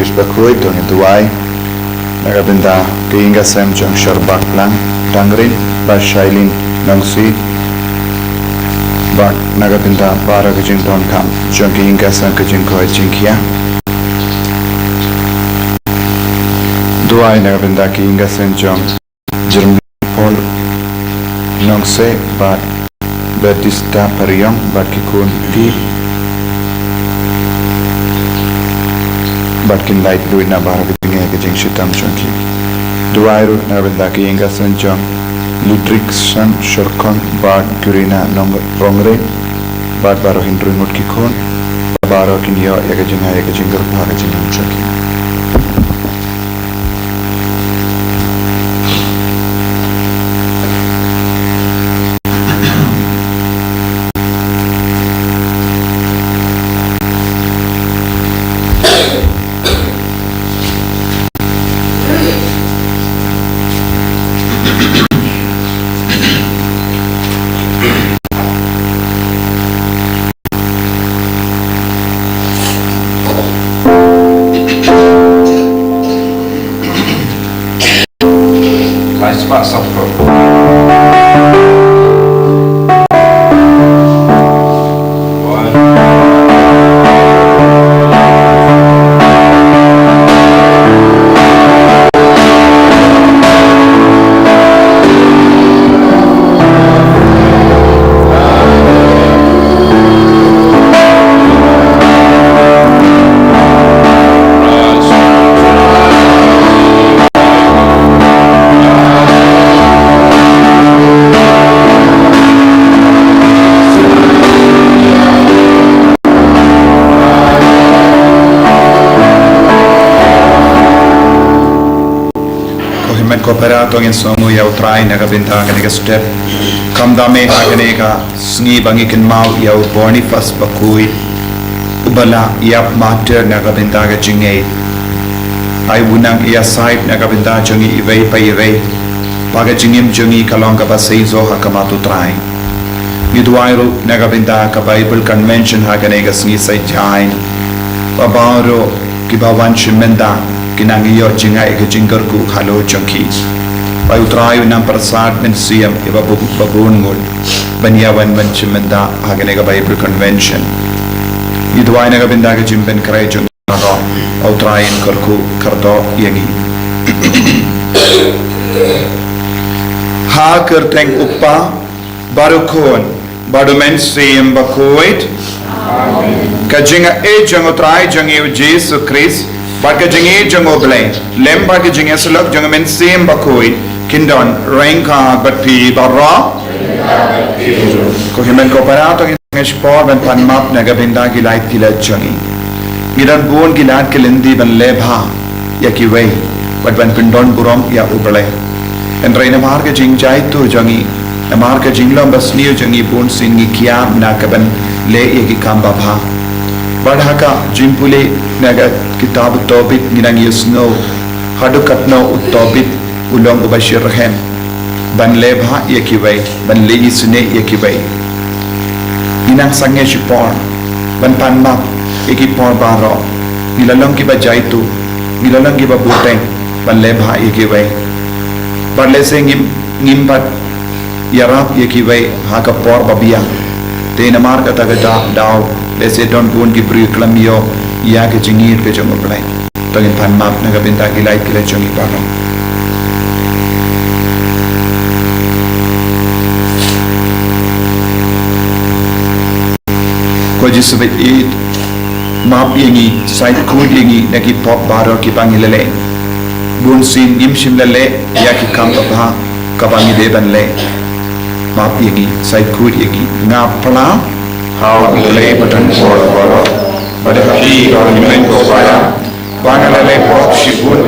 English Bakhuid dong Duai nagabinda keinga sem jong Bakhuid Dangrin ba Shailin Nongstoin ba nagabinda bara kajing don kam jong keinga sem kajing koi jingtyrwa Duai nagabinda keinga sem jong Jerman Paul Nongstoin ba Berdista Periong ba kikun di Batkin light blue na bara bitinge kajing shitam chonki Duairu na bendaki inga senjong Ludrikson Shorkon Bart Kurina Rongre Bart baro hindru ngut kikon Baro kinyo yakajing gerpa kajing chonki Kooperato ngin somu ya utrai na kabinta kanega step kamdame kanega Sngi bangikin mau ya Boniface Bakhuid ubala yap mater na kabinta ka jingay ay bunang iya side na kabinta jungi iway pa iway paga jingim jungi kalong ka pasaizo hakamatu trai Giduayro na kabinta ka Bible Convention ha kanega Sngi say jain babaro kibawan shimenda kinangiyo jingay ka jinggarku halo chonki Payutrayo ng prasad ng siyam ibabunngol banyawan manchimenda haganega Bible Convention Yudway na kabinda ka jimben karayjong naro autrayin karku kardo yagi Ha kerteng upa barukon badumen siyam Bakhuid kajinga ejang utray jang iyo Jesus Christ Barka jingi jango blay, lem barka jingi sulak jango men sim Bakhuid, kindon rengka batpi barra. Ko himen kooperato ng sport ban panmap na gabinda gilait gilad jangi. Gidan buon gilad kilindi ban lebha ya kiway, bat ban pindon burom ya ublay. En rey na marka jing jay tu jangi, na marka jinglam basniyo jangi buon singi kiam na kaban le yaki kamba bha. Badhaka jimpule naga kitab tobit ginang yusno hadukatno utobit ulong ubashirhem ban lebha yakiway ban legisne yakiway ginang sange shipor ban panmap ikipor baro nilalong kiba jaitu nilalong kiba buteng ban lebha yakiway ban leseng ngimpat yarap yakiway hakapor babia tenamar katagada daw Lese don pun kibri klamio ya ke jingir ke jong oblay tongin pan map na gabinta gilay kila jong iparo ko jisubit it map yengi site code yengi naki pop baro ki pangilale bun sin dimshim lale ya ki kampa bha kabangi deban le map yengi site code yengi ngapla how lay button for the world, but if he or human go by, Bangalale pop shipun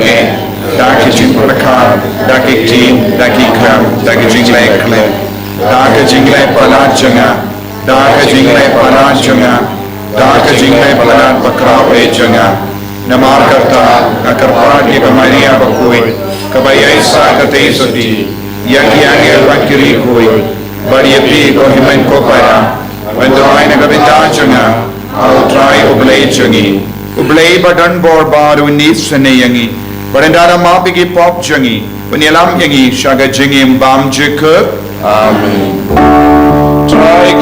Daki Jimpuraka, Daki Team, Daki Kram, Daki Jinglay Clem, Daka Jinglay Panachanga, Daka Jinglay Panachanga, Daka Jinglay Panat Bakrawe Janga, Namarkata, Nakarpati Maria Bakhuid, Kabaya Sakate Soti, Yaki Angel Bakiri Kui, Bariapi Kohimen Kopaya, when the line of a I'll try oblate Jungi, Ublay badan bor baru ni senayangi. Barandara mapigi pop jangi. Penyelam yangi syaga jengim bam jekep. Amen. Try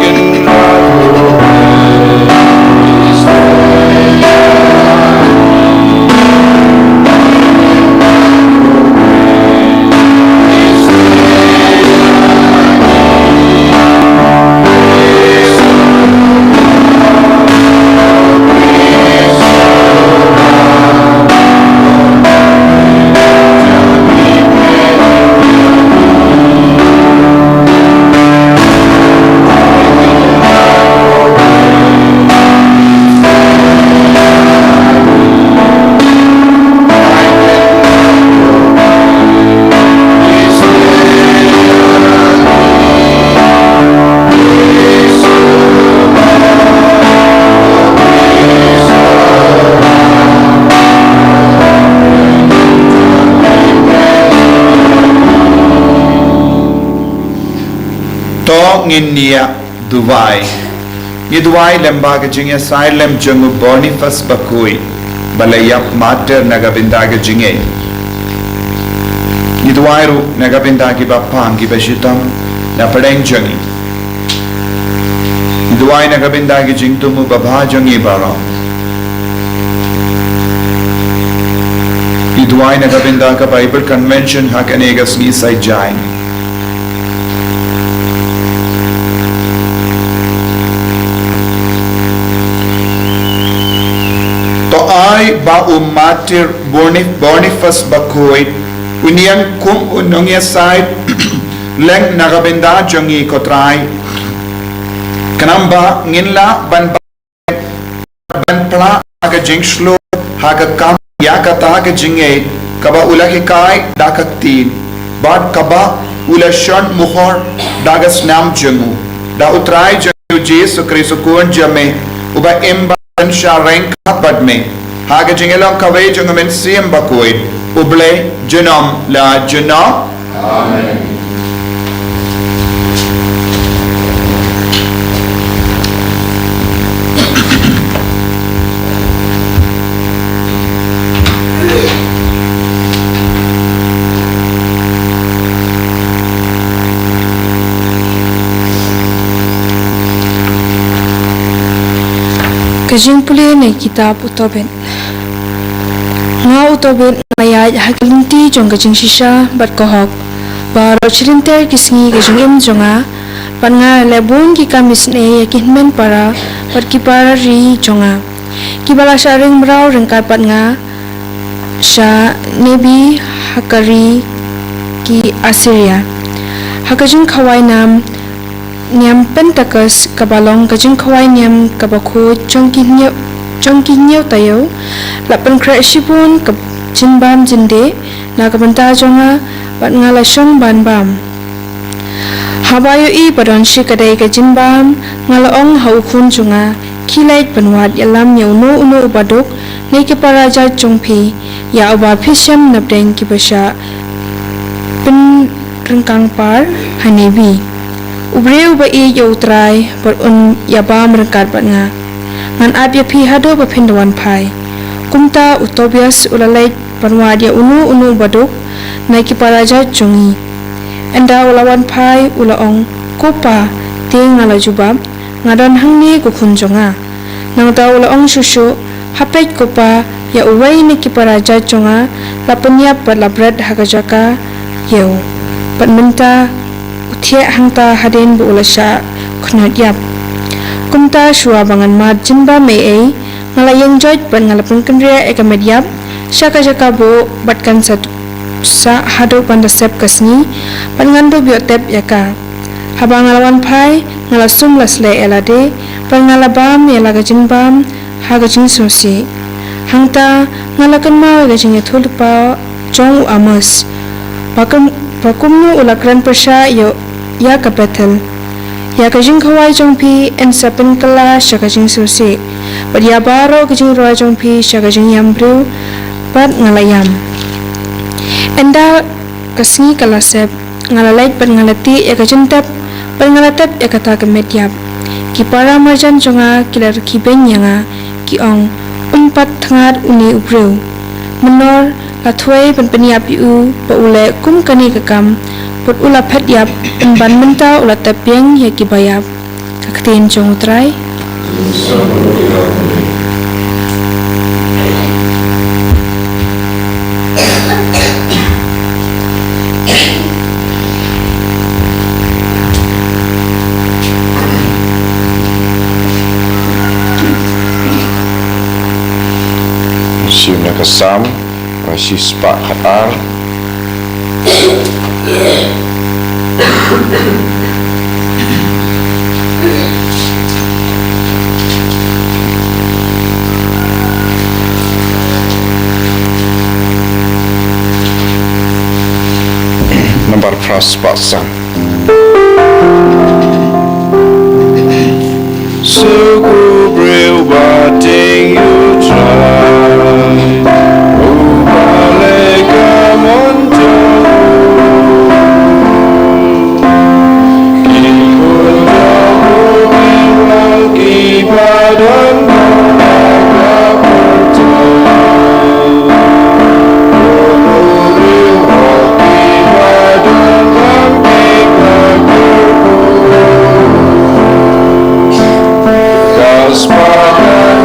Ngia Dubai. Ni Dubai lemba ke jinge silem jungu Boniface Bakhuid. Balayap mater nagabinda ke jinge. Ni Dubai ru nagabinda ki bapang ki bashitam na padeng jangi. Ni Dubai nagabinda ki jingtumu babha jangi bara. Ni Dubai nagabinda ka Bible convention hakane Sngi sai jain. Ba umatir Boniface Bakhuid unian kum unongya side leng nagabenda jangi kotrai kanamba nginla ban pla aga jingslo haga kam yakata ga jinge kaba ulahikai dakaktin bat kaba ulashan muhor dagas nam jangu da utrai jangu Jesu Kristo kun jame uba emba shareng badme Haga jingelang kawai jangamen siem Bakhuid uble jenam la jenam. Amen. Kajing pulih ni kitab utoben. Nga utoben ngayat hakilinti jong kajing shisha bat kohok. Baro chilinter kisngi kajing im jonga. Pat nga lebun ki kamisne yakin men para pat ki para ri jonga. Ki bala sharing merau rengkat pat nga. Sha nebi hakari ki Assyria. Hakajing kawai nam Nyam pentakas kabalong kajing kawai nyam kabakho jongki nyau tayo lapan kra shibun kab jinbam jinde na kabanta jonga bat ngala shong ban bam habayo I padon shi kadai ka jinbam ngala ong hau khun jonga khilait banwat yalam yau no uno ubadok nei ke paraja jongphi ya uba phisham napdeng ki basha pin rengkang par hanebi Ubre uba I yautrai per un yabam rengkat bat nga ngan abya phi hado ba phindawan phai kumta utobias ulalait panwadia unu baduk naiki paraja jungi enda ulawan phai ulaong kopa te ngala jubab ngadon hangni ku khunjonga nangta ulaong shushu hapet kopa ya uwai niki paraja jonga lapanya palabrat hagajaka yeu patmenta uthia hangta haden bu ulasha khunat yap kumta shua bangan mat jinba me ei ngalayang joj ban ngalapun kendria ekamed yap shaka jaka bo batkan satu sa hado panda sep kasni pan ngando biotep yaka haba ngalawan phai ngalasum lasle elade pan ngalabam yalaga jinbam haga jing sosi hangta ngalakan ma ga jing thulpa chong amas pakumnu ulakran persha yo ya kapathal ya kajing khawai jongphi en sapen kala shakajing sosi padya baro kajing roa jongphi shakajing yambru pat ngalayam enda kasni kala sep ngalalait pat ngalati ya kajintap pat ngalatap ya kata kemetyap ki para marjan jonga kilar ki benyanga ki ong umpat thangat uni ubreu. Menor lathuai penpeniap yu pa ule kum kani kakam pot ula phet yap ban menta ula tapiang ya kibayap. Kakten jong utrai. Siu nakasam, masih sepak hatar. Nomor pras pasang. Suku breu bating you try. Ubalega monjo. Ikut jamu bilang ibadan naga percaya. Uluril hak ibadan lamika Kaspadan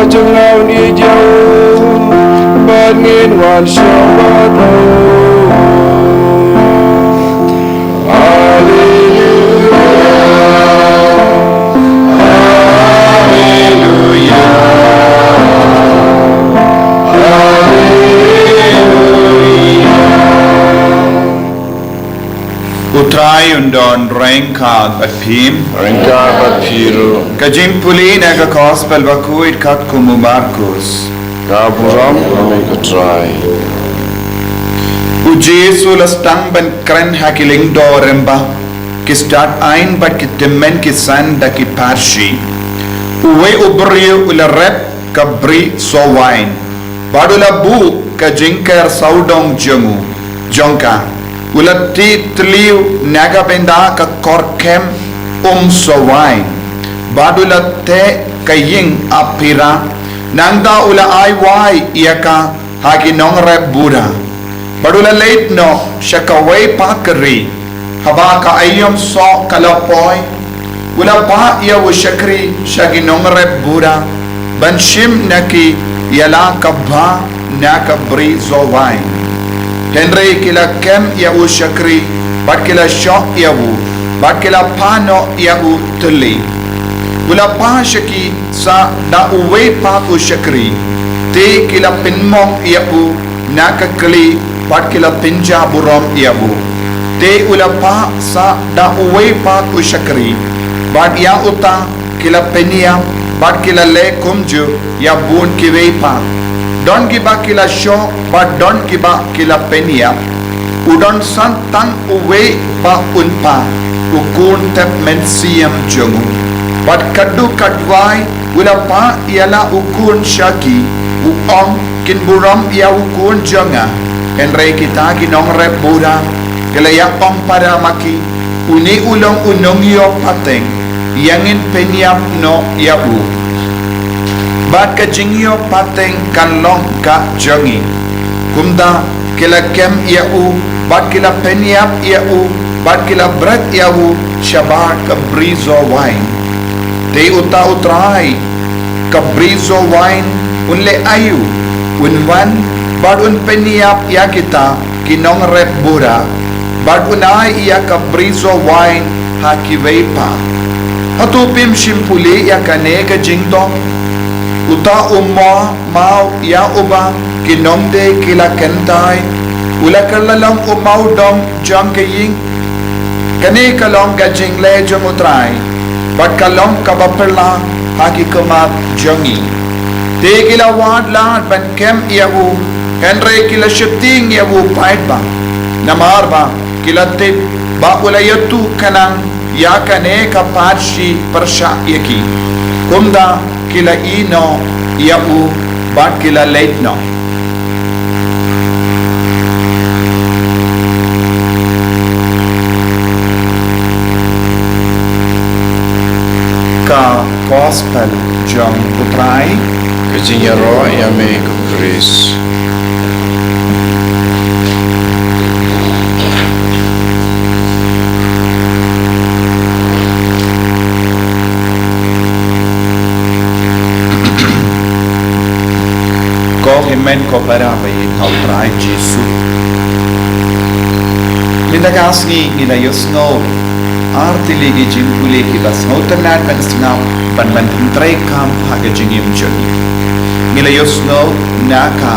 dan lain jauh baru Utrai undon rengkag at pim. Rengkag at piru. Kajin puli naga gospel Bakhuid kat kumu Markus. Kaburam kami try. Ujesu lastang ban kren hakiling doremba. Kistat ain bat kitemmen kisan da ki parshi. Uwe ubriu ula rep kabri so wine. Badula bu ka jingker saudong jamu. Jongka. Ula titliu naga benda ka korkem so wine. Badula te kaying apira. Nangda ula ai wai ia ka hagi nong rep buda. Badula late no shakaway pakari haba ka ayom so kalapoy ula pa ya wo shakri shagi nongre bura banshim naki yala kabha naka brizo wine Henry kila kem ya wo shakri bat kila shok ya wo bat kila pano ya wo tuli ula pa shaki sa da uwe pa wo shakri te kila pinmong ya wo naka kli bat kila pinja burom ya wo te ula pa sa da uwe pa wo shakri bat ya uta kila penia bat kila le kumju ya bun kiwe pa don giba kila sho bat don giba kila penia udon san tang uwe pa unpa ukun tep mensiam jungu bat kadu kadwai ula pa iala ukun shaki uong kinburam ya ukun janga enre kita ginong repura kila ya ong para maki uni ulong unong yo pateng yangin penyap no ya u bat ka jingyo pateng kanlong ka jangi kumda kila kem ya u bat kila penyap ya u bat kila brat ya u shabat ka brizo wine te uta utrai ka brizo wine unle ayu unwan bat un penyap ya kita kinong rep bura bat unai ya ka brizo wine hakiwepa Hatupim shimpuli ya kaneka jingtong uta umma mau ya uba kinomde kila kentai ula kalalang umau dom jam kaying kaneka long ka jingle jomutrai bat kalong kabaperla haki kamat jangi te kila wad la ban kem ya u henry kila shifting ya u paitba namarba kila te ba ula yatu kanang ya kane ka parshi persha yaki kumda kila ino ya u bat kila late no ka gospel jong putrai Jingtyrwa ya make grace. Himen ko para bayi hautrai Jesu. Minda kasni nila yosno artili gi jimpuli ki bas hautanat ban snap ban man trai kam haga jingim joni. Nila yosno naka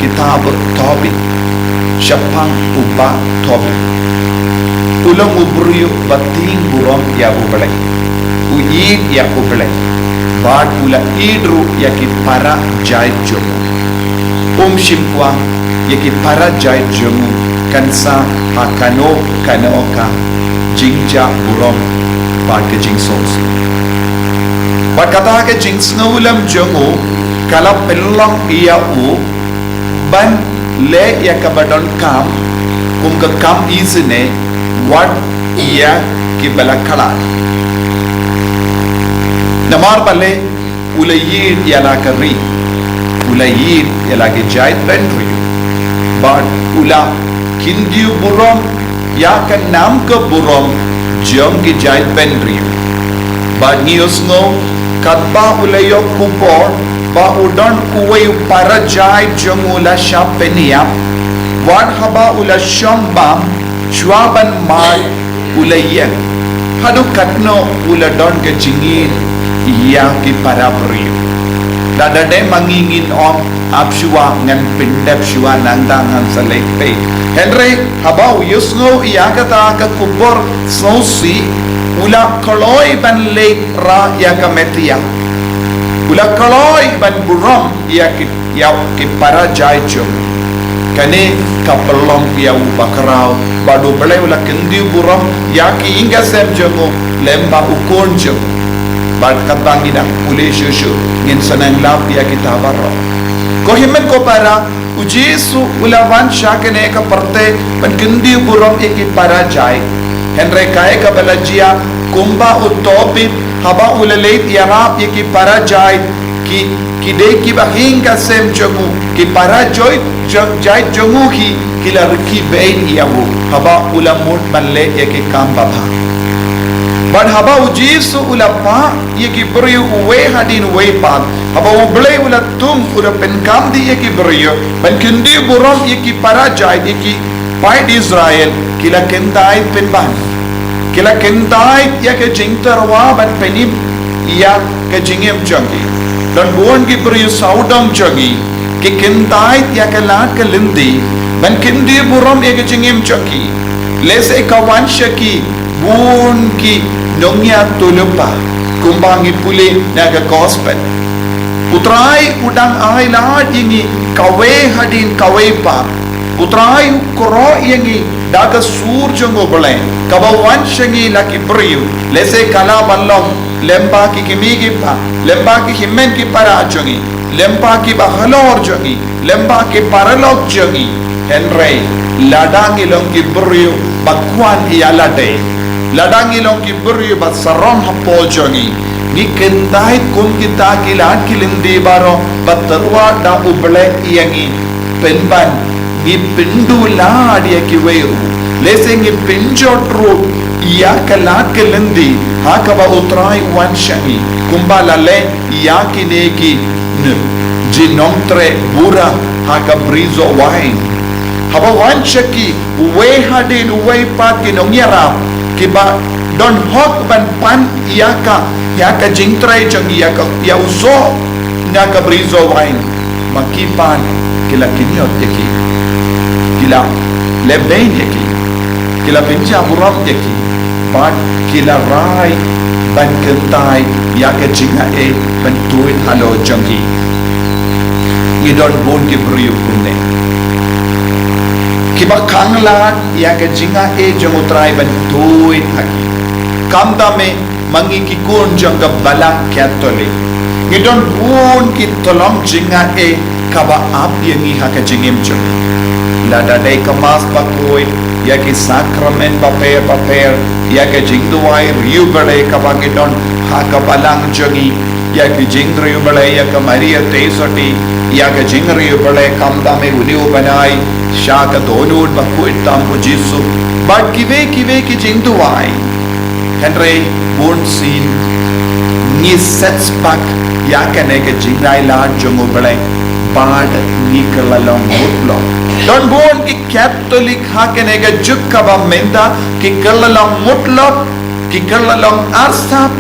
kitab tobi shapang uba tobi. Ulang ubriyo bating burom ya ubalai. Uyid ya ubalai. Bad ula idru ya ki para jai jomo. Shimpwa yaki para jai jamu kansa hakano kanoka jingja burom baka jingsos bakata ke jingsnaulam jamu kala pellang iya u ban le yakabadon kam ka kam isne wat iya ki balakala namar bale ulayir yala kari ulayir yalagi jait benriyo but ula kindiu burom ya kan nam ka burom jom ki jait benriyo but nios no katba ulayo kupor ba udon uwayu para jait jom ula shapenia wan haba ula shombam shwaban mal ulayen hadu katno ula don ka jingin iya ki para briyo Dada de mangingin om abshua ngan pindap shua nangdangan sa lekpe. Henry habaw yusno iyagata ka kubor snowsi ula koloy ban lake ra yakametia. Ula koloy ban buram yaw ki para jaychum. Kani kapalong yaw bakarao badu balay ula kendi buram yaki inga sem jomo lemba ukonjo. Bad katbangina uli shushu ngin sanang lapia kita baro ko himen ko para ujisu ulawan shakene ka parte pan kindi burom iki para jai henre kae ka balajia kumba utopi haba ulaleit yarap iki para jai ki de ki bahinga sem jongu ki para joy jai jongu ki la ki bein yawu haba ulamut malle ya ki kamba ba ban haba ujisu ulapa ya ki beriu uwe hadin uwe pan haba ublay ula tum ura pen kam di ya ki beriu ban kindi buram ya ki para jai ya ki pai Israel kila kendai pen ban kila kendai ya ke jingtyrwa ban penim ya ke jingem jangi dan buon ki beriu saudam jangi ki kendai ya ke lat ke lindi ban kindi buram ya ke jingem jangi lese kawan shaki buon ki nongya tulupa kumbangi puli naga gospel utrai udang ai lat ini kawe hadin kawe pa utrai koro yangi daga sur jongo boleh kabawan shangi laki beriu lese kala ballong lemba ki kimi ki pa lemba ki himmen ki para jongi lemba ki bahalor jongi lemba ki paralog jongi henry ladangi long ki beriu bakwan ialade ladangi long ki beriu bat sarom hapo jongi ni kendai kum kita kilat kilindi baro batarwa da uble yangi penban ni pindu ladia ki weiru leseng ni pinjotru ya kalat kelindi hakaba utrai wanshani kumbala le ya kineki ne jinomtre bura haka brizo wine haba wanshaki we hadin we pat ki nongyara ki ba don hok ban pan yaka jingtrai jangi yaka ya uzo naka brizo wine makipan kila kinyot yaki kila lebain yaki kila pinja buram yaki bat kila rai ban kentai yaka jinga ban tuit halo jangi idon bon ki beriu kunne kiba kanglat yaka jinga jangutrai ban tuit haki kamda me mangi ki kun janga balak katoli idon bon ki tolong jinga kaba ap yangi haka jingim jangi lada day kamas Bakhuid ya ki sakrament paper ya ke jingduai riu bale kaba ki don haka balang jangi ya ki jingriu bale ya ka Maria Tesoti ya ke jingriu bale kamda me udiu banai shaka donud Bakhuid tam jisu but kive ki jingduai henry won't seen ni sets pak ya ka ne ke jingrai la jongo bale bad nikalalong mutlo don bon ki catholic hakene ga jukkaba menda ki kalalong mutlo ki kalalong arsap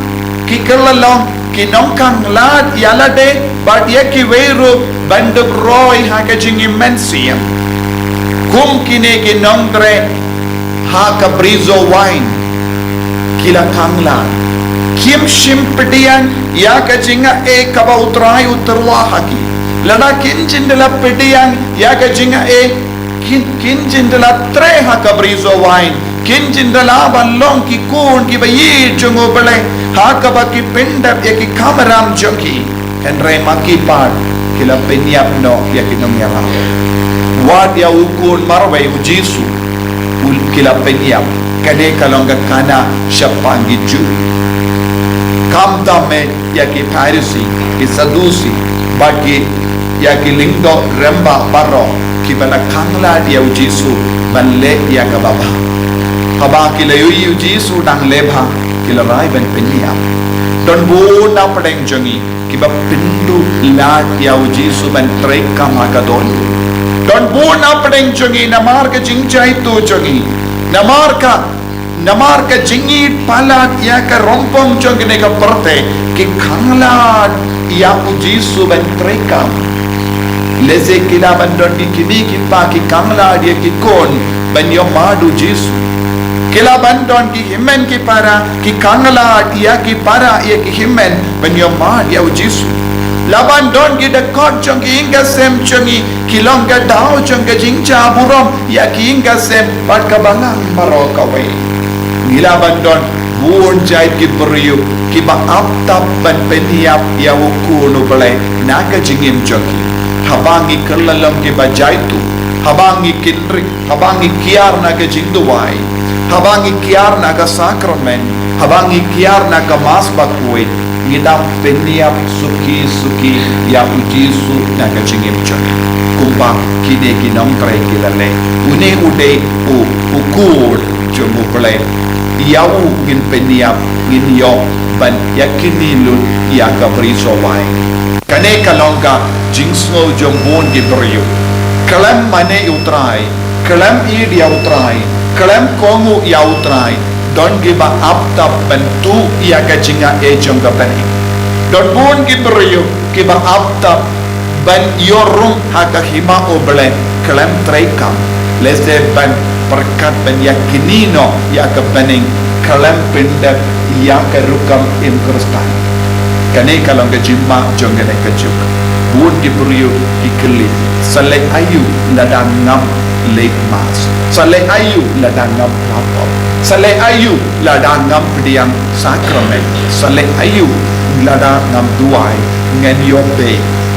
ki kalalong ki nongkang lad yalade but yaki weiru bandab roy haka jingi mensiam kum kine ki nongdre haka brizo wine kila kangla kim shimpdian yaka jinga kaba utrai utarwa haki lada kinjindala pediang yaga jinga kinjindala tre haka brizo wine kinjindala ballong ki kun ki bayi jungo bale haka baki pindap yaki kamaram jonki henry maki part kila penyap no yaki nomyara wad ya ukun marway ujisu ul kila penyap kade kalonga kana shapangi ju kamta me yaki Pharisee ki Sadusi bagi ya ki lingdo remba baro ki bana kangla dia ujisu banle ya ka baba haba ki le ujisu dang lebha ki la rai ban penya don bu na padeng jangi ki ba pindu la ya ujisu ban trek ka ma ka don bu na padeng jangi na mar ka jingchai tu jangi na mar ka jingi pala ya ka rompong jangi ne ka perte ki kangla ya ujisu ban trek ka leze kila bandon di kimi ki pa ki kangla dia ki kon ban yo madu jisu kila bandon ki himmen ki para ki kangla dia ki para ye ki himmen ban yo mad ya jisu laban don ki de kot jong inga sem chongi kilonga dao jong jingcha burom ya ki inga sem pat ka bangang maro ka we nila bandon buon jai ki beriu ki ba aptap ban peniap ya ukunu bale naga jingim jongi habangi kerlalam ke bajaitu habangi kinrik habangi kiar naga jingduwai habangi kiar naga sakramen habangi kiar naga mas Bakhuid ngidam peniap suki ya ujisu naga jingim jami kumba kide kinong trai kilale une ude ukur jomu play yau ngin peniap ngin yo ban yakini lut ya kabri sowai kane kalonga jingsno jombon gibriyo kalam mane utrai kalam id ya utrai kalam kongu ya utrai don't give up the bentu ya kajinga e jonga bani don't bon gibriyo give up the ban yorum hakahima oble kalam traikam leste ban perkat ban yakinino ya kebaning kalam pindak ya kerukam im kristan kane kalonga jimma jonga ne kajuk bon gibriyo ikli sale ayu ladang ngam lake mas sale ayu ladang ngam lapop sale ayu ladang ngam pediang sakramen sale ayu ladang ngam duai ngen yobe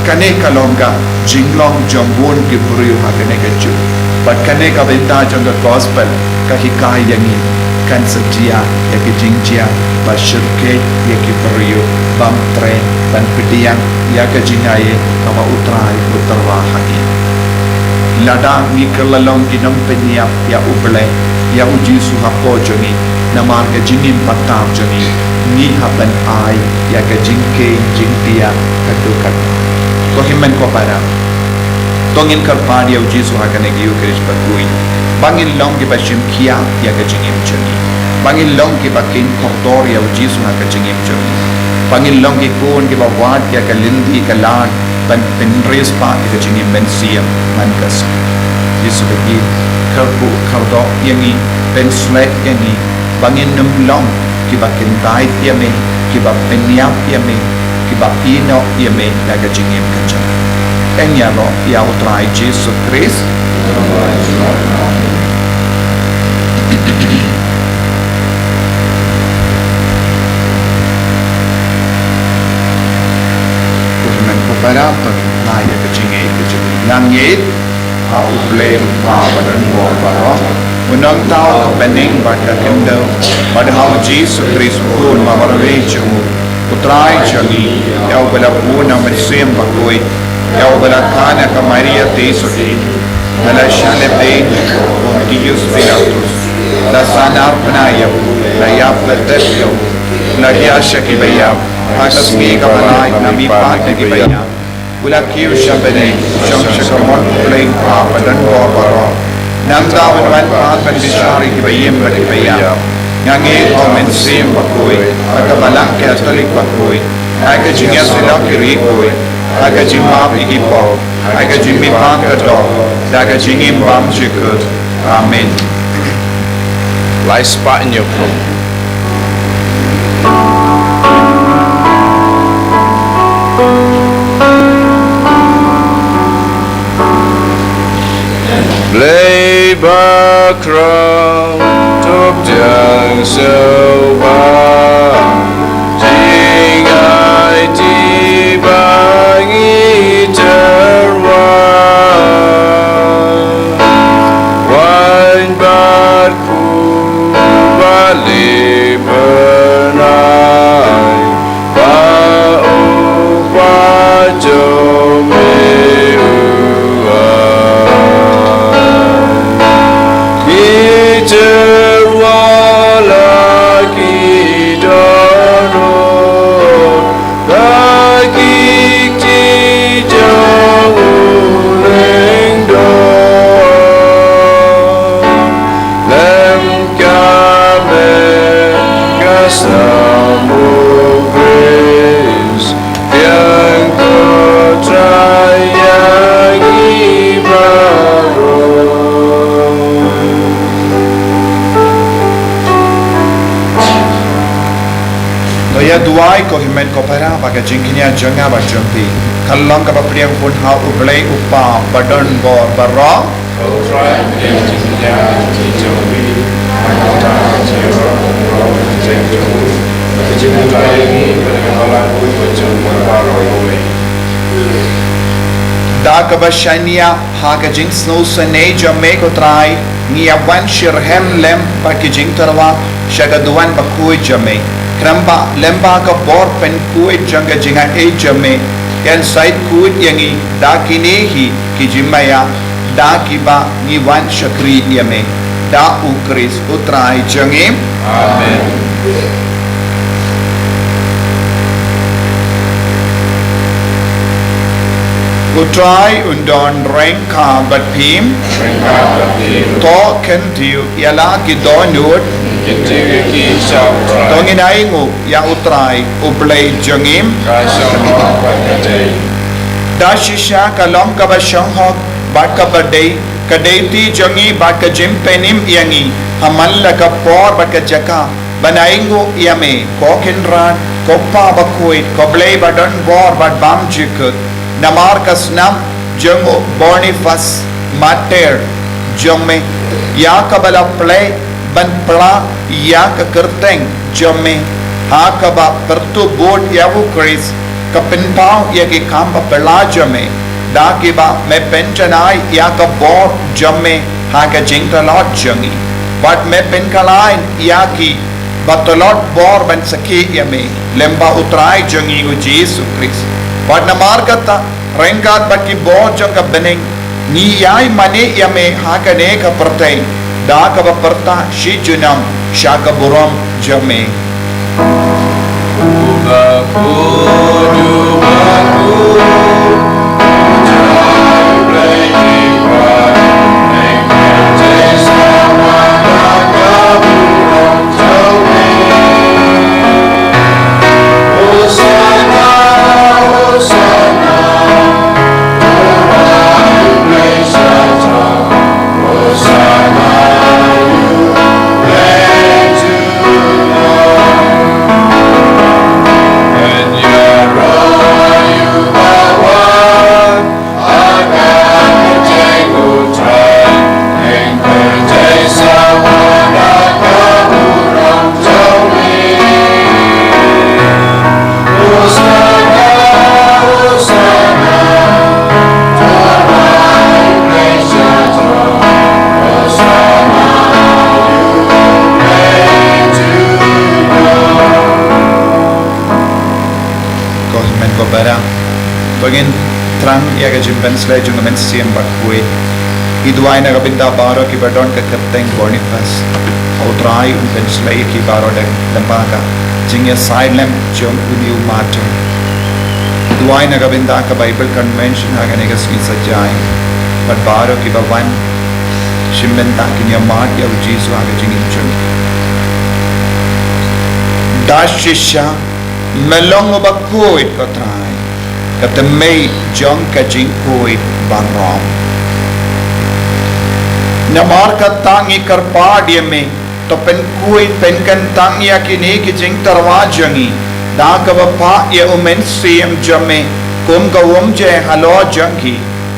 kane kalonga jinglong jombon gibriyo hakane kaju but kane ka benta jonga gospel ka hikay yangi kan sedia ya ke jingjia bashirke ya gibriyo bam tre ban pediang ya ke jingaye kama utrai utarwa haki lada ni kerlalong ginam peniap ya uble ya uji suhapo joni namar ke jingim patam joni ni haban ai ya ke jingke jingtia kadukat ko himen ko para tongin karpan ya uji suhakane giu krish Bakhuid bangin long ki bashim kia ya ke jingim joni bangin long ki bakin kortor ya uji suhaka jingim joni bangin long ki kon ki bawat ya ke lindi ke lan ban penres pa ke jingim ben siam mankas Yesu bagi kerbu kerdo yangi ben slek yangi bangin nemlong ki bakin tai yame ki bap peniap yame ki bap ino yame daga jingim kacang enya lo ya utrai Yesu Christ Berapa naya kecingit langit au blem pa badan bo baro unang tao bening bada kendo pada hau Jesus Christ pun mamarwe jumu putrai jagi yau bala puna mersem Bakhuid yau bala kana ka Maria tesuti bala shale pe Pontius Pilatus la sana pnaya la yap la tetyo la yasha ki bayab hasmi ka balai nami pa ki bayab Ula kiu shabene shom shakamon playing pa badan bo baro nam dawan wan pa ban bishari ki bayim ba ki bayam ngange omen sim Bakhuid akabalak ke atolik Bakhuid aga jingya sila ki rikoi aga jimab igipo aga jimipang kato daga jingim bam jikut amen Lie spot in your room. Lay Bakhuid top jang so ba jing ai ti bang jingtyrwa wan Bakhuid bali benai ba o ba jo me jingtyrwa lagi dono lagi ti jauh lengdo lem kame kasamu grace yang kotraya ibaro ya duai ko himen ko para baga jingkinya janga ba jumpi kallang ka priang pun ha ublei upa badan bo baro da ka ba shania ha ka jing snow sane jamme ko trai ni awan shirhem lem pa ki jingtyrwa shagaduan Bakhuid jamme Kramba lemba ka bor pen kuit janga jinga e jame yan side kuit yangi dakinehi ki jimaya dakiba ni wan shakri yame da ukris utrai jangi Amen. utrai undon rengka bat pim to kentiu yala ki donut tongin aingu ya utrai ublay jangim dashisha kalom ka ba shanghok bat ka badai kadeti jangi bat ka jimpenim yangi hamalla ka por bat ka jaka banaingu yame kokinran koppa Bakhuid koblay badon bor bat bam jikut namar kasnam jango Boniface mater jome ya kabala play ban pla ya ka kerteng jome ha ka ba pertu bot ya vu kris ka pinpau ya ki kamba pla jome da ki ba me penjanai ya ka bor jome ha ka jingtyrwa jangi but me penkalain ya ki batolot bor ban sakhi ya me lemba utrai jangi u Jesus Christ but namar kata rengkat bat ki bor jang ka beneng ni yai mane ya me ha ka ne ka pertai da ka ba perta shi junam shaka buram jame Pagin trang ya ka jimpen slay jung men siem Bakhuid idwai na kabinda baro ki badon ka kapteng Boniface outrai un pen slay ki baro de lembaga jingya side lem jung uniu matter idwai na kabinda ka Bible convention ha ka negas ki sajai but baro ki bawan shimben ta kinya mat ya Jesus ha ka jingin jung dashisha melong Bakhuid ka trai kata mei jong ka jingkuit banrom namar ka tangi karpa dia me to pen kuit pen kan tangi yakini ki jingtyrwa jangi da ka pa ya umen siem jame kum ka je halo jangi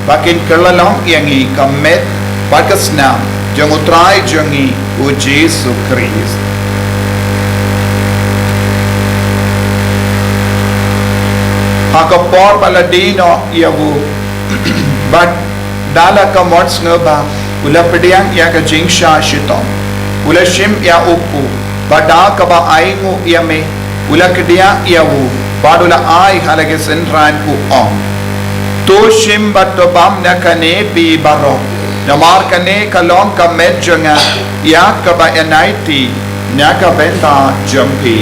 bakin kerlalong yangi kamet pakasna jong utrai jangi u Jesus Christ haka por baladino yavu but dala ka mods ngaba ula pediang ya ka jingsha shitom ula shim ya upu bada ka ba aingu yame ula kedia yavu badula ai halage senran ku om to shim bato bam na kane bi baro namar kane kalom ka medjanga ya ka ba enaiti nya ka benta jampi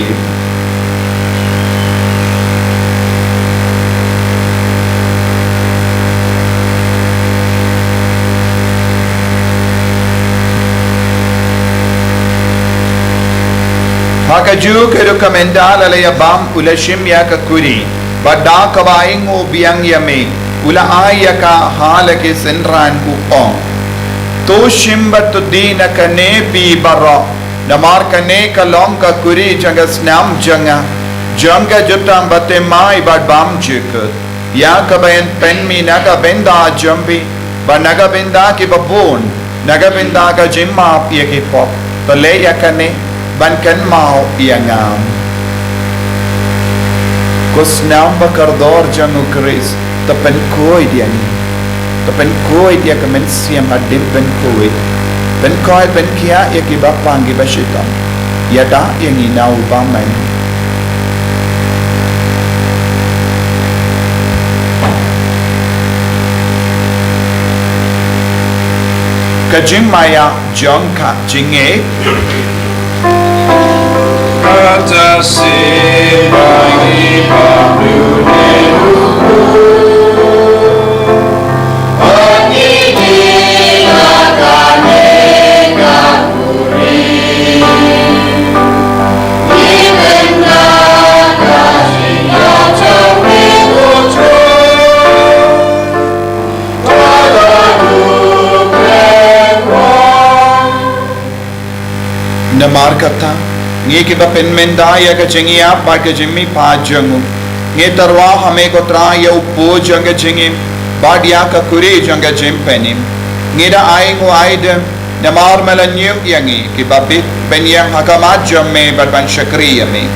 haka juk rekomendal alaya bam ula shim ya ka kuri bada ka baingu biang yame ula aya ka halake senran ku om to shim batu dina ka ne bi baro namar ka ne ka long ka kuri janga snam janga jutam bate mai bad bam jikut ya ka bayan pen mi naga benda jambi ba naga benda ki babon naga benda ka jimma ya ki pop to le ya ka ne ban kan mau iangam kusnam bakardor jangu Chris tapen koi dia ni tapen koi dia kemen siam adim pen koi ben kia ya ki bapang ki bashita ya da yang inau bamen Kajing Maya John Ka Jinge Kata si bagi Namar kata ngi kita penmenda ya ke jingia ba ke jimmi pa jangu ngi tarwa hame ko tra ya upo janga jingim ba dia ka kuri janga jimpenim ngi da ai ngo aide namar melanyum yangi ki babit penyang hakamat jamme ban shakriya me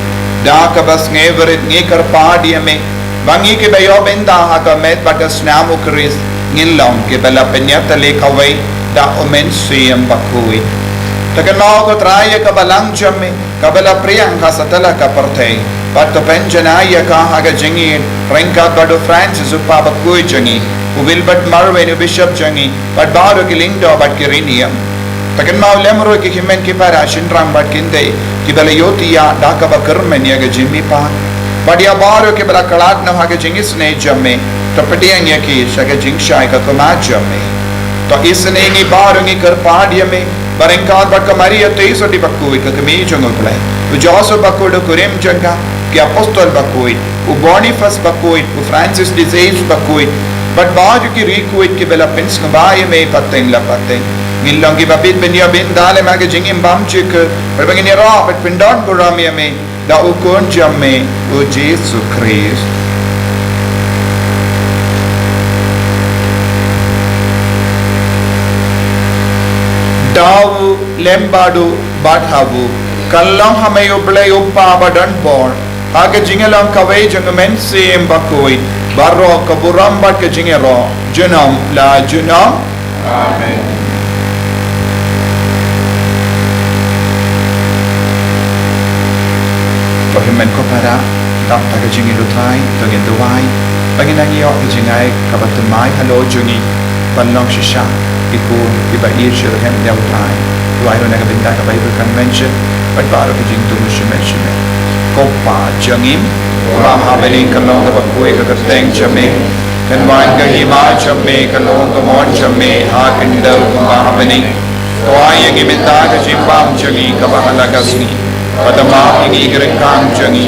da ka bas ngi verit ngi kar pa dia me bangi ke bayo benda hakamet batas namu kris ngilong ke bala penyata le kawai da omen siyam Bakhuid Takanao ko traya kabalang jamme kabala priyang kasatala ka partay pat penjanaya ka haga jingi rengka bado Francis upa Bakhuid jangi ubil bat marwen bishop jangi pat baro kilingdo bat kiriniam takanao lemro ki himen ki para shinram bat kinde ki bala yotiya daka bakarmen yaga jimmi pa padia baro ki bala kalat na haga jingi sne jamme tapatiyang yaki shaga jingshai ka kama jamme to isne ngi baro ngi kar padia me Barengkat bat Maria Teresa di Bakhuid ke kami jangan pelai. Joseph Bakhuid kurim jangka ke Apostol Bakhuid, Boniface Bakhuid, Francis de Sales Bakhuid. Bat baju ki Rikuid ke bela pins ngebaya me pateng la pateng. Ngilang ki babit benia bin dale mage jingim bam chik. Berbangin ra bat pindon kurami me da ukon jamme o Jesus Christ. Dawu lembadu badhavu kallam hame uble uppa badan born hage jingelang kawai jangamen sim Bakhuid barro kaburam bat ke jingero junam la junam amen pahimen ko para dam ta ke jingero trai tangin duwai bangin angyo ke jingai kabatamai halo jungi panlong shisha iku iba irshir hem yautrai luairo naga binda ka Bible convention but baro ki jing tu mushime kopa jangim ram habeling kalong ka Bakhuid ka teng chame kan wan ka hima chame kalong ka mon chame ha kindal ka habeling to ay ngi binda ka jimbam jangi ka bahalaga sni padama ngi grenkang jangi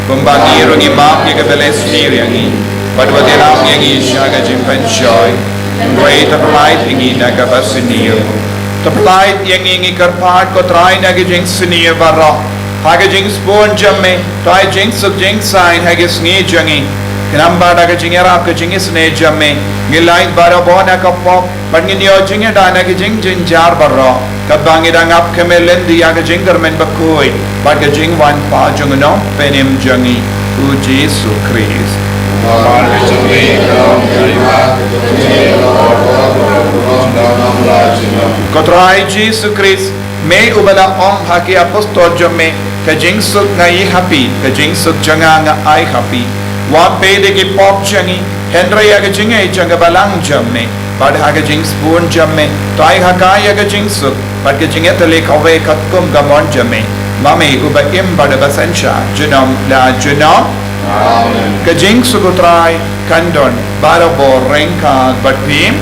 kumbangi rungi map ngi ka belesni yangi padwadira ngi shaga jimpan joy Great applied ingi naga basiniyo. Applied ingi karpat ko try naga jing siniyo barra. Haga jing spoon jamme, try jing sub jing sign haga sngi jangi. Kinamba naga jing arap ka jing isne jamme. Ngilait bara bona ka pop, but nginyo jing da naga jing jing jar barra. Kabangi dang up kamelendi yaga jing garmen Bakhuid, but ka jing wan pa jung no penim jangi. U Jesus Christ. Kotrai Jesus Christ may ubala ong haki apostol jamme kajing suk ngai happy kajing suk janga nga ai happy wa pede ki pop jangi Henry aga jingai janga balang jamme bad haga jing spoon jamme tai hakaya ga jing suk bad ka jingetale kawe katkum gamon jamme mame uba im bad basansha junam la junam Kajing sugutrai kandon barabo rengka batim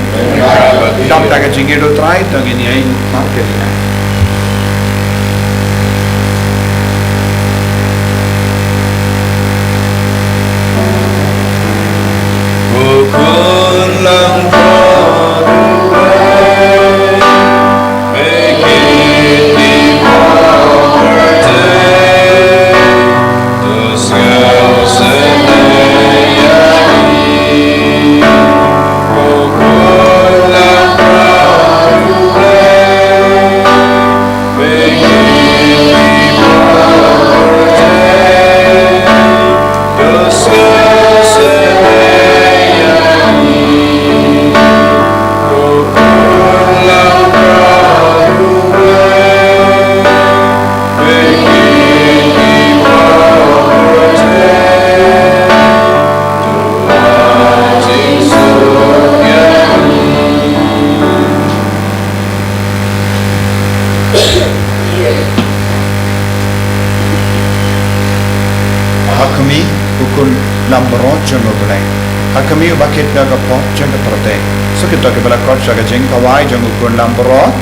dam ta kajing itu trai tangin ai market ya Bukun lang lambrot jungo blay. Hakami bakit na kapot jungo prote. So kita ke bala kot jaga jing kawai jungo kun lambrot.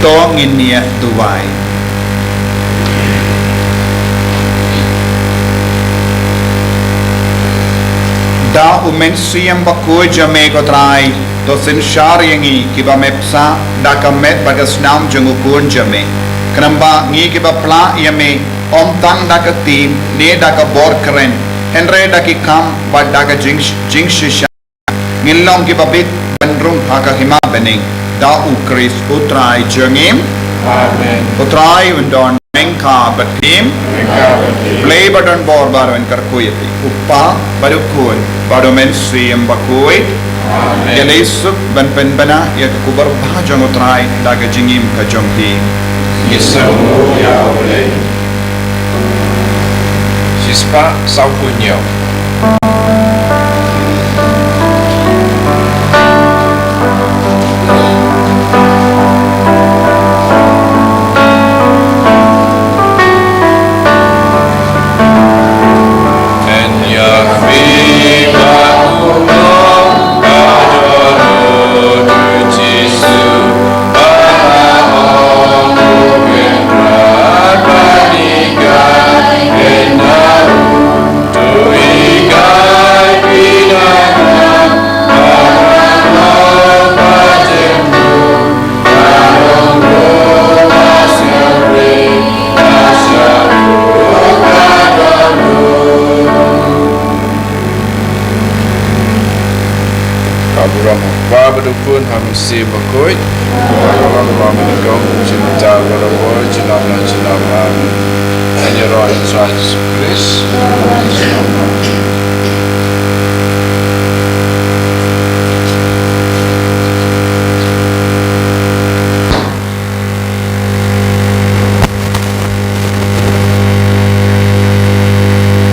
to nginia duwai da umen siam Bakhuid jame ko trai to sin shariangi kiba mepsa da kamet bagas nam jengukun jame kenamba ngi kiba pla yame om tang da ka tim ne da ka bor keren henre da ki kam bad da ka jing shisha ngilong kiba bit bandrung haka hima bening da u kris utrai jengim Amen. utrai undon mengka batim play button bor baron karkuyati uppa barukun badomen siam Bakhuid Yalisuk ban penbana ya kubar bahajang utrai daga jingim ka jongti Yesamu ya oleh. Sispa sau punyo. Badukun hamisi Bakhuid orang Nyngkong jingtyrwa jilam Nyngkong Nyngkong Yesus Kristus